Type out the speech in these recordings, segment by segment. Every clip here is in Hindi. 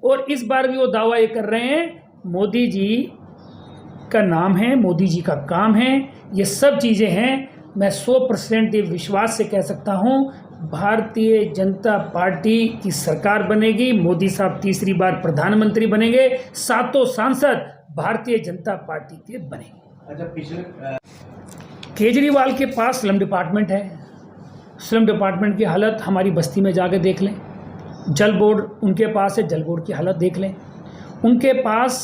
और इस बार भी वो दावा ये कर रहे हैं मोदी जी का नाम है, मोदी जी का काम है, ये सब चीज़ें हैं। मैं 100% विश्वास से कह सकता हूँ भारतीय जनता पार्टी की सरकार बनेगी, मोदी साहब तीसरी बार प्रधानमंत्री बनेंगे, 7 सांसद भारतीय जनता पार्टी के बनेंगे। अच्छा, पिछले केजरीवाल के पास स्लम डिपार्टमेंट है, स्लम डिपार्टमेंट की हालत हमारी बस्ती में जाकर देख लें। जल बोर्ड उनके पास है, जल बोर्ड की हालत देख लें। उनके पास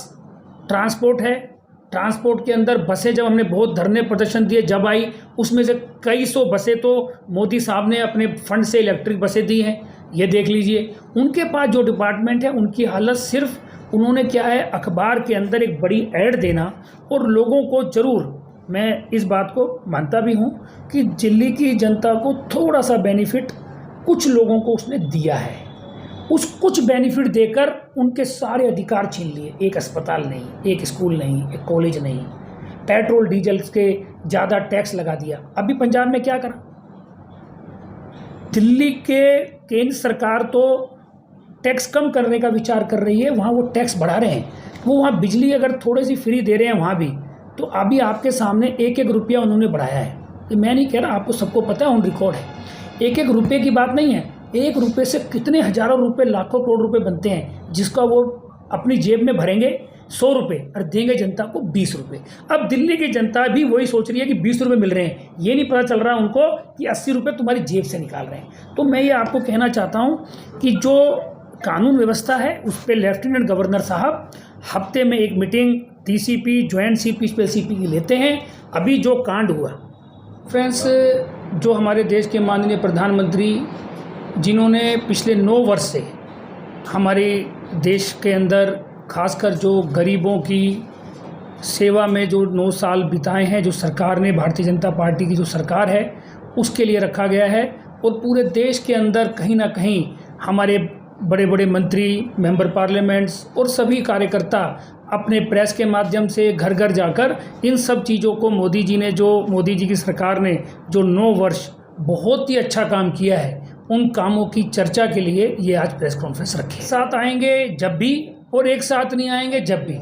ट्रांसपोर्ट है, ट्रांसपोर्ट के अंदर बसें जब हमने बहुत धरने प्रदर्शन दिए जब आई, उसमें से कई सौ बसें तो मोदी साहब ने अपने फंड से इलेक्ट्रिक बसें दी हैं, ये देख लीजिए। उनके पास जो डिपार्टमेंट है उनकी हालत सिर्फ उन्होंने क्या है, अखबार के अंदर एक बड़ी ऐड देना और लोगों को ज़रूर, मैं इस बात को मानता भी हूँ कि दिल्ली की जनता को थोड़ा सा बेनिफिट कुछ लोगों को उसने दिया है, उस कुछ बेनिफिट देकर उनके सारे अधिकार छीन लिए। एक अस्पताल नहीं, एक स्कूल नहीं, एक कॉलेज नहीं, पेट्रोल डीजल के ज़्यादा टैक्स लगा दिया। अभी पंजाब में क्या करा, दिल्ली के केंद्र सरकार तो टैक्स कम करने का विचार कर रही है, वहाँ वो टैक्स बढ़ा रहे हैं। वो वहाँ बिजली अगर थोड़ी सी फ्री दे रहे हैं वहाँ भी, तो अभी आपके सामने 1-1 रुपया उन्होंने बढ़ाया है। ये मैं नहीं कह रहा, आपको सबको पता है, ऑन रिकॉर्ड है। 1-1 रुपये की बात नहीं है, 1 रुपये से कितने हज़ारों रुपये, लाखों करोड़ रुपए बनते हैं, जिसका वो अपनी जेब में भरेंगे 100 रुपये और देंगे जनता को 20 रुपये। अब दिल्ली की जनता भी वही सोच रही है कि 20 रुपये मिल रहे हैं, ये नहीं पता चल रहा उनको कि 80 रुपये तुम्हारी जेब से निकाल रहे हैं। तो मैं ये आपको कहना चाहता हूँ कि जो कानून व्यवस्था है उस पर लेफ्टिनेंट गवर्नर साहब हफ्ते में एक meeting DCP, joint CP, special CP की लेते हैं। अभी जो कांड हुआ फ्रेंड्स, जो हमारे देश के माननीय प्रधानमंत्री जिन्होंने पिछले 9 वर्ष से हमारे देश के अंदर खासकर जो गरीबों की सेवा में जो 9 साल बिताए हैं, जो सरकार ने, भारतीय जनता पार्टी की जो सरकार है उसके लिए रखा गया है। और पूरे देश के अंदर कहीं ना कहीं हमारे बड़े बड़े मंत्री, मेंबर पार्लियामेंट्स और सभी कार्यकर्ता अपने प्रेस के माध्यम से घर घर जाकर इन सब चीज़ों को मोदी जी की सरकार ने जो 9 वर्ष बहुत ही अच्छा काम किया है, उन कामों की चर्चा के लिए ये आज प्रेस कॉन्फ्रेंस रखी। साथ आएंगे जब भी, और एक साथ नहीं आएंगे जब भी।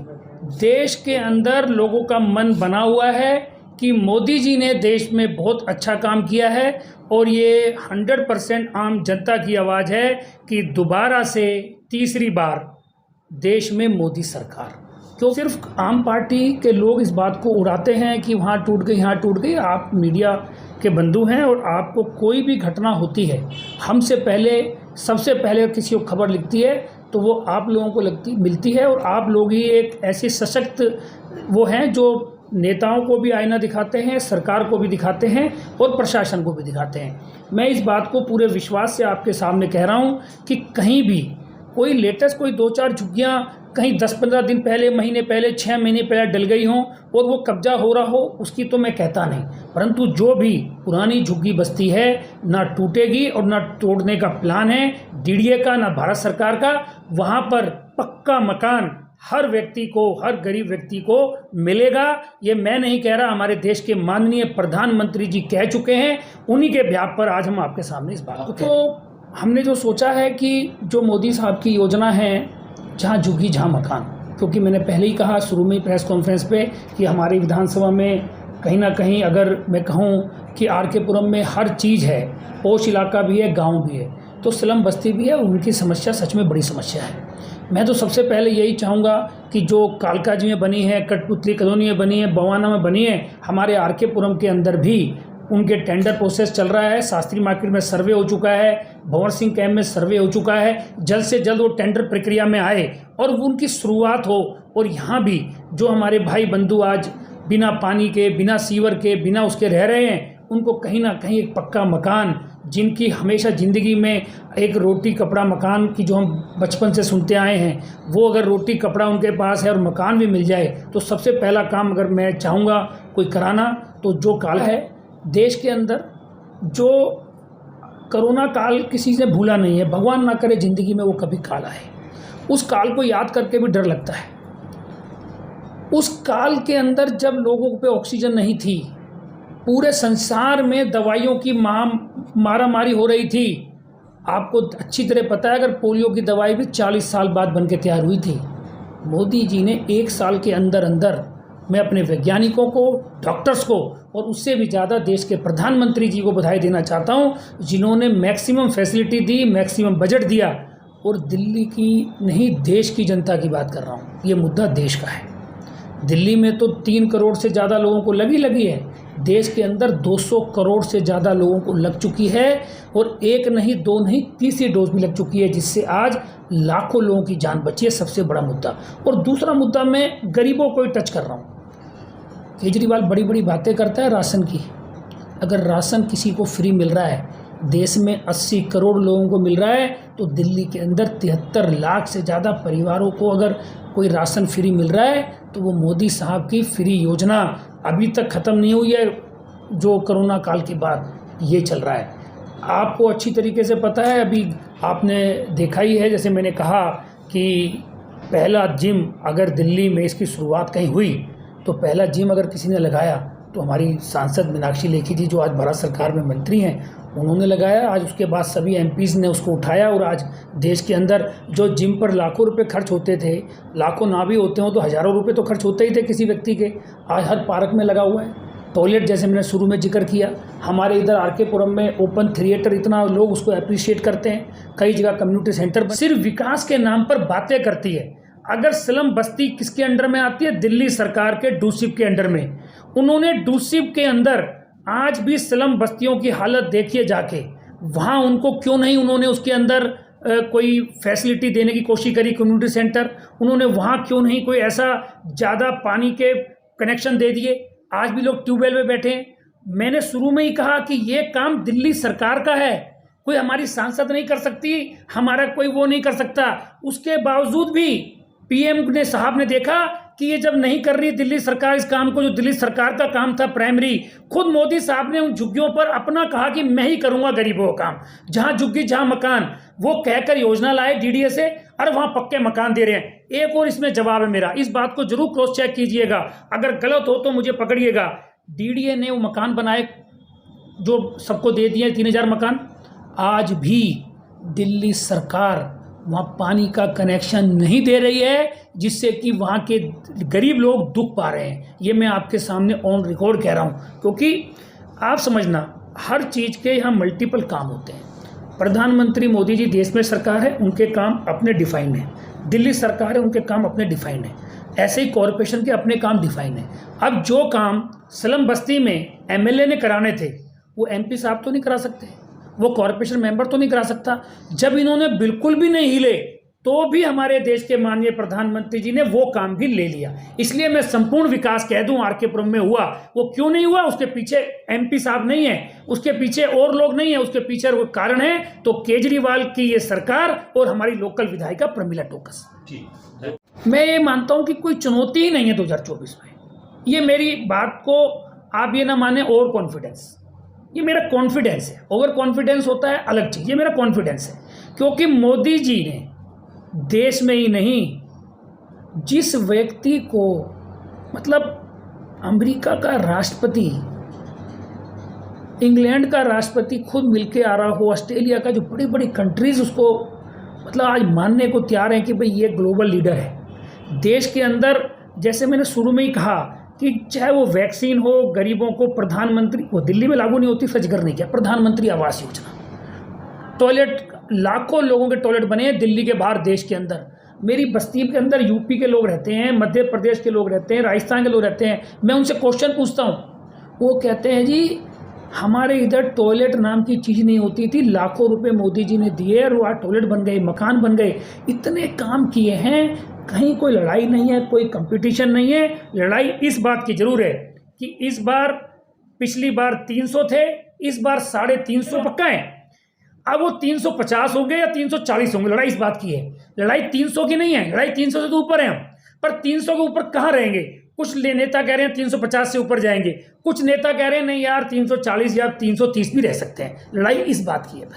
देश के अंदर लोगों का मन बना हुआ है कि मोदी जी ने देश में बहुत अच्छा काम किया है, और ये 100% आम जनता की आवाज़ है कि दोबारा से तीसरी बार देश में मोदी सरकार। क्यों सिर्फ आम पार्टी के लोग इस बात को उड़ाते हैं कि वहाँ टूट गई, यहाँ टूट गई। आप मीडिया के बंधु हैं और आपको कोई भी घटना होती है, हमसे पहले, सबसे पहले किसी को खबर लिखती है तो वो आप लोगों को मिलती है। और आप लोग ही एक ऐसे सशक्त वो हैं जो नेताओं को भी आईना दिखाते हैं, सरकार को भी दिखाते हैं और प्रशासन को भी दिखाते हैं। मैं इस बात को पूरे विश्वास से आपके सामने कह रहा हूँ कि कहीं भी कोई लेटेस्ट कोई 2-4 झुग्गियाँ कहीं 10-15 दिन पहले, महीने पहले, 6 महीने पहले डल गई हों और वो कब्जा हो रहा हो, उसकी तो मैं कहता नहीं, परंतु जो भी पुरानी झुग्गी बस्ती है ना टूटेगी और ना तोड़ने का प्लान है डीडीए का, ना भारत सरकार का। वहाँ पर पक्का मकान हर व्यक्ति को, हर गरीब व्यक्ति को मिलेगा। ये मैं नहीं कह रहा, हमारे देश के माननीय प्रधानमंत्री जी कह चुके हैं, उन्हीं के ब्याह पर आज हम आपके सामने इस बात को। तो हमने जो सोचा है कि जो मोदी साहब की योजना है, जहाँ झुग्गी जहाँ मकान, क्योंकि मैंने पहले ही कहा शुरू में प्रेस कॉन्फ्रेंस पे कि हमारी विधानसभा में कहीं ना कहीं अगर मैं कहूँ कि आर.के. पुरम में हर चीज़ है, पोश इलाका भी है, गाँव भी है, तो स्लम बस्ती भी है। उनकी समस्या सच में बड़ी समस्या है। मैं तो सबसे पहले यही चाहूँगा कि जो कालकाजी में बनी है, कठपुतली कॉलोनी में बनी है, बवाना में बनी है, हमारे आर.के. पुरम के अंदर भी उनके टेंडर प्रोसेस चल रहा है। शास्त्री मार्केट में सर्वे हो चुका है, भंवर सिंह कैंप में सर्वे हो चुका है। जल्द से जल्द वो टेंडर प्रक्रिया में आए और उनकी शुरुआत हो। और यहाँ भी जो हमारे भाई बंधु आज बिना पानी के, बिना सीवर के, बिना उसके रह रहे हैं, उनको कहीं ना कहीं एक पक्का मकान, जिनकी हमेशा ज़िंदगी में एक रोटी कपड़ा मकान की जो हम बचपन से सुनते आए हैं, वो अगर रोटी कपड़ा उनके पास है और मकान भी मिल जाए तो सबसे पहला काम अगर मैं चाहूँगा कोई कराना, तो जो काल है देश के अंदर, जो कोरोना काल किसी ने भूला नहीं है, भगवान ना करे ज़िंदगी में वो कभी काल आए, उस काल को याद करके भी डर लगता है। उस काल के अंदर जब लोगों पे ऑक्सीजन नहीं थी, पूरे संसार में दवाइयों की मारामारी हो रही थी, आपको अच्छी तरह पता है, अगर पोलियो की दवाई भी 40 साल बाद बन के तैयार हुई थी। मोदी जी ने 1 साल के अंदर अंदर, मैं अपने वैज्ञानिकों को, डॉक्टर्स को और उससे भी ज़्यादा देश के प्रधानमंत्री जी को बधाई देना चाहता हूँ, जिन्होंने मैक्सिमम फैसिलिटी दी, मैक्सिमम बजट दिया। और दिल्ली की नहीं, देश की जनता की बात कर रहा हूँ, ये मुद्दा देश का है। दिल्ली में तो 3 करोड़ से ज़्यादा लोगों को लगी है, देश के अंदर 200 करोड़ से ज़्यादा लोगों को लग चुकी है, और 1 नहीं 2 नहीं, तीसरी डोज भी लग चुकी है, जिससे आज लाखों लोगों की जान बची है। सबसे बड़ा मुद्दा। और दूसरा मुद्दा, मैं गरीबों को ही टच कर रहा हूँ। केजरीवाल बड़ी बड़ी बातें करता है राशन की। अगर राशन किसी को फ्री मिल रहा है, देश में 80 करोड़ लोगों को मिल रहा है, तो दिल्ली के अंदर 73 लाख से ज़्यादा परिवारों को अगर कोई राशन फ्री मिल रहा है, तो वो मोदी साहब की फ्री योजना अभी तक ख़त्म नहीं हुई है, जो कोरोना काल के बाद ये चल रहा है। आपको अच्छी तरीके से पता है, अभी आपने देखा ही है, जैसे मैंने कहा कि पहला जिम अगर दिल्ली में इसकी शुरुआत कहीं हुई, तो पहला जिम अगर किसी ने लगाया तो हमारी सांसद मीनाक्षी लेखी जी, जो आज भारत सरकार में मंत्री हैं, उन्होंने लगाया। आज उसके बाद सभी एमपीज़ ने उसको उठाया, और आज देश के अंदर जो जिम पर लाखों रुपए खर्च होते थे, लाखों ना भी होते हो तो हज़ारों रुपए तो खर्च होते ही थे किसी व्यक्ति के, आज हर पार्क में लगा हुआ है। टॉयलेट, जैसे मैंने शुरू में जिक्र किया, हमारे इधर आर के पुरम में ओपन थिएटर, इतना लोग उसको अप्रिशिएट करते हैं। कई जगह कम्युनिटी सेंटर सिर्फ विकास के नाम पर बातें करती है। अगर स्लम बस्ती किसके अंडर में आती है? दिल्ली सरकार के डूसिप के अंडर में। उन्होंने डूसिप के अंदर आज भी स्लम बस्तियों की हालत देखिए जाके, वहाँ उनको क्यों नहीं उन्होंने उसके अंदर कोई फैसिलिटी देने की कोशिश करी, कम्युनिटी सेंटर, उन्होंने वहाँ क्यों नहीं कोई ऐसा ज़्यादा पानी के कनेक्शन दे दिए? आज भी लोग ट्यूबवेल में बैठे हैं। मैंने शुरू में ही कहा कि ये काम दिल्ली सरकार का है, कोई हमारी सांसद नहीं कर सकती, हमारा कोई वो नहीं कर सकता। उसके बावजूद भी पीएम ने साहब ने देखा कि ये जब नहीं कर रही दिल्ली सरकार इस काम को, जो दिल्ली सरकार का काम था प्राइमरी, खुद मोदी साहब ने उन झुग्गियों पर अपना कहा कि मैं ही करूंगा गरीबों का काम, जहां झुग्गी जहां मकान, वो कहकर योजना लाए डीडीए से, और वहां पक्के मकान दे रहे हैं। एक और इसमें जवाब है मेरा, इस बात को जरूर क्रॉस चेक कीजिएगा, अगर गलत हो तो मुझे पकड़िएगा। डीडीए ने वो मकान बनाए जो सबको दे दिए, 3000 मकान। आज भी दिल्ली सरकार वहाँ पानी का कनेक्शन नहीं दे रही है, जिससे कि वहाँ के गरीब लोग दुख पा रहे हैं। ये मैं आपके सामने ऑन रिकॉर्ड कह रहा हूँ, क्योंकि आप समझना, हर चीज़ के यहाँ मल्टीपल काम होते हैं। प्रधानमंत्री मोदी जी देश में सरकार है, उनके काम अपने डिफाइन है। दिल्ली सरकार है, उनके काम अपने डिफाइन है। ऐसे ही कॉरपोरेशन के अपने काम डिफाइन है। अब जो काम स्लम बस्ती में एमएलए ने कराने थे, वो एमपी साहब तो नहीं करा सकते, वो कॉरपोरेशन मेंबर तो नहीं करा सकता। जब इन्होंने बिल्कुल भी नहीं हिले, तो भी हमारे देश के माननीय प्रधानमंत्री जी ने वो काम भी ले लिया। इसलिए मैं संपूर्ण विकास कह दूं, आरके पुरम में हुआ, वो क्यों नहीं हुआ? उसके पीछे एमपी साहब नहीं है, उसके पीछे और लोग नहीं है, उसके पीछे वो कारण है तो केजरीवाल की ये सरकार और हमारी लोकल विधायिका प्रमिला टोकस। मैं ये मानता हूं कि कोई चुनौती ही नहीं है 2024 में। ये मेरी बात को आप ये ना माने ओवर कॉन्फिडेंस, ये मेरा कॉन्फिडेंस है। ओवर कॉन्फिडेंस होता है अलग चीज़, ये मेरा कॉन्फिडेंस है, क्योंकि मोदी जी ने देश में ही नहीं, जिस व्यक्ति को, मतलब अमेरिका का राष्ट्रपति, इंग्लैंड का राष्ट्रपति खुद मिलके आ रहा हो, ऑस्ट्रेलिया का, जो बड़ी बड़ी कंट्रीज उसको मतलब आज मानने को तैयार हैं कि भाई ये ग्लोबल लीडर है। देश के अंदर, जैसे मैंने शुरू में ही कहा कि चाहे वो वैक्सीन हो, गरीबों को प्रधानमंत्री, वो दिल्ली में लागू नहीं होती, जिक्र नहीं किया, प्रधानमंत्री आवास योजना, टॉयलेट, लाखों लोगों के टॉयलेट बने हैं दिल्ली के बाहर, देश के अंदर। मेरी बस्ती के अंदर यूपी के लोग रहते हैं, मध्य प्रदेश के लोग रहते हैं, राजस्थान के लोग रहते हैं। मैं उनसे क्वेश्चन पूछता हूँ, वो कहते हैं जी हमारे इधर टॉयलेट नाम की चीज़ नहीं होती थी, लाखों रुपए मोदी जी ने दिए और वहाँ टॉयलेट बन गए, मकान बन गए, इतने काम किए हैं, कहीं कोई लड़ाई नहीं है, कोई कंपटीशन नहीं है। लड़ाई इस बात की जरूर है कि इस बार, पिछली बार 300 थे, इस बार 350 पक्का है। अब वो 350 होंगे या 340 होंगे, लड़ाई इस बात की है। लड़ाई 300 की नहीं है, लड़ाई 300 से तो ऊपर है हम, पर 300 के ऊपर कहाँ रहेंगे? कुछ नेता कह रहे हैं 350 से ऊपर जाएंगे, कुछ नेता कह रहे हैं नहीं यार 340 या 330 भी रह सकते हैं। लड़ाई इस बात की है बस।